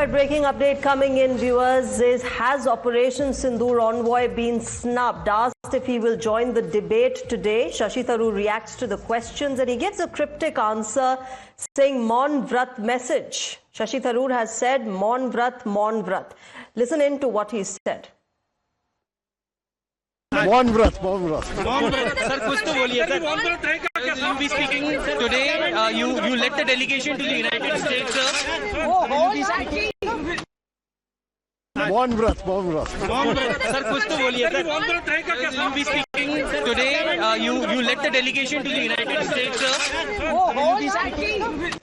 right, breaking update coming in, viewers, is has Operation Sindoor envoy been snubbed? Asked if he will join the debate today, Shashi Tharoor reacts to the questions and he gives a cryptic answer saying Maun Vrat message. Shashi Tharoor has said Maun Vrat, Maun Vrat. Listen in to what he said. Maun Vrat, Maun Vrat. Sir, कुछ तो बोलिए sir. You will be speaking today. You led the delegation to the United States, sir. Will you be speaking? Maun Vrat, Maun Vrat. Sir, कुछ तो बोलिए sir. You will be speaking today. You led the delegation to the United States, sir. Will you be speaking?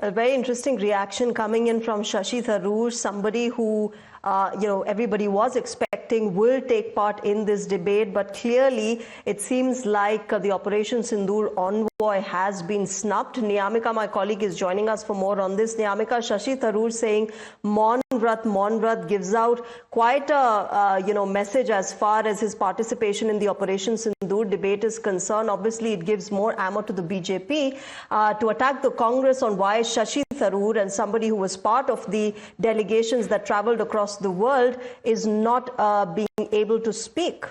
A very interesting reaction coming in from Shashi Tharoor, somebody who, everybody was expecting will take part in this debate, but clearly it seems like the Operation Sindoor envoy has been snubbed. Niyamika, my colleague, is joining us for more on this. Niyamika, Shashi Tharoor saying Maun Vrat gives out quite a message as far as his participation in the Operation Sindoor debate is concerned. Obviously, it gives more ammo to the BJP to attack the Congress on why Shashi Tharoor, and somebody who was part of the delegations that travelled across the world, is not being able to speak.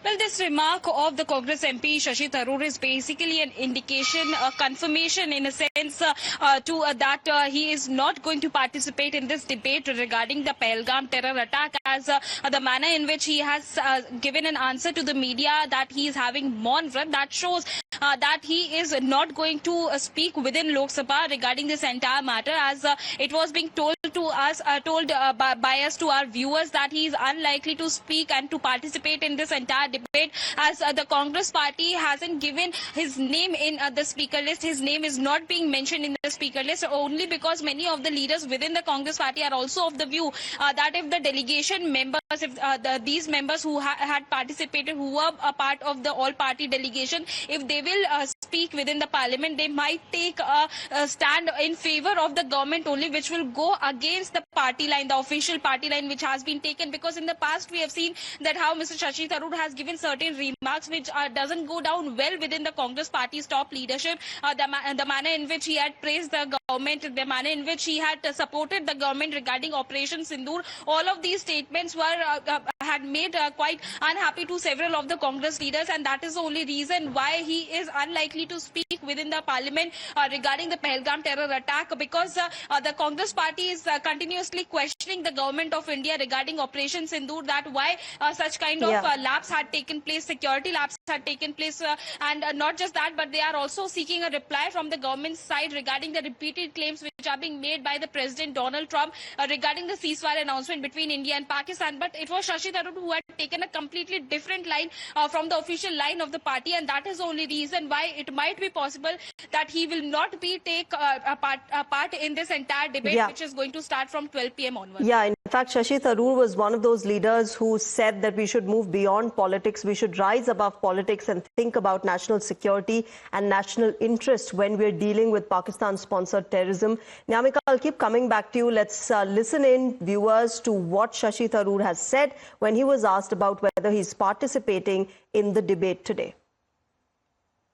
Well, this remark of the Congress MP Shashi Tharoor is basically an indication, a confirmation in a sense that he is not going to participate in this debate regarding the Pahalgam terror attack, as the manner in which he has given an answer to the media that he is having Maun Vrat, that shows that he is not going to speak within Lok Sabha regarding this entire matter, as it was being told to us, by us to our viewers, that he is unlikely to speak and to participate in this entire debate, as the Congress party hasn't given his name in the speaker list. His name is not being mentioned in the speaker list, only because many of the leaders within the Congress party are also of the view that if the delegation members, if these members who had participated, who were a part of the all-party delegation, if they will speak within the parliament, they might take a stand in favor of the government only, which will go against the party line, the official party line which has been taken. Because in the past we have seen that how Mr. Shashi Tharoor has given certain remarks which doesn't go down well within the Congress party's top leadership. The manner in which he had praised the government, the manner in which he had supported the government regarding Operation Sindoor, all of these statements were had made quite unhappy to several of the Congress leaders, and that is the only reason why he is unlikely to speak within the parliament regarding the Pahalgam terror attack, because the Congress party is continuously questioning the government of India regarding Operation Sindoor, that why such kind of lapse had taken place, security lapse had taken place, and not just that, but they are also seeking a reply from the government side regarding the repeated claims which are being made by the President Donald Trump regarding the ceasefire announcement between India and Pakistan. But it was Shashi Tharoor who had taken a completely different line from the official line of the party, and that is the only reason why it might be possible that he will not take a part in this entire debate, which is going to start from 12 p.m. onwards. Yeah, in fact, Shashi Tharoor was one of those leaders who said that we should move beyond politics, we should rise above politics and think about national security and national interest when we're dealing with Pakistan-sponsored terrorism. Niyamika, I'll keep coming back to you. Let's listen in, viewers, to what Shashi Tharoor has said when he was asked about whether he's participating in the debate today.